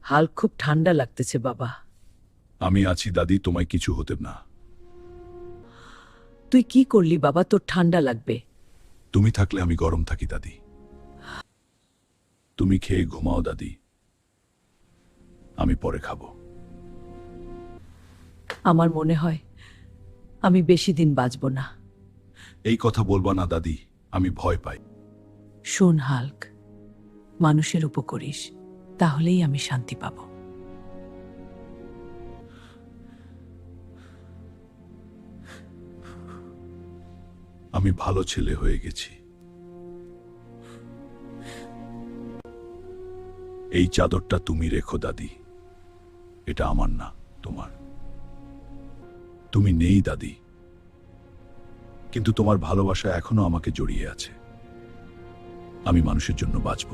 হাল খুব ঠান্ডা লাগতেছে বাবা। আমি আছি দাদি, তোমায় কিছু হতে না। তুই কি করলি বাবা? তোর ঠান্ডা লাগবে। তুমি থাকলে আমি গরম থাকি দাদি। তুমি খেয়ে ঘুমাও দাদি, আমি পরে খাবো। আমার মনে হয় আমি বেশি দিন বাঁচব না। এই কথা বলবা না দাদি, আমি ভয় পাই। শোন হাল্ক, মানুষের উপর করিস, তাহলেই আমি শান্তি পাব। আমি ভালো ছেলে হয়ে গেছি। এই চাদরটা তুমি রেখো দাদি, এটা আমার না, তোমার। তুমি নেই দাদি, কিন্তু তোমার ভালোবাসা এখনো আমাকে জড়িয়ে আছে। আমি মানুষের জন্য বাঁচব।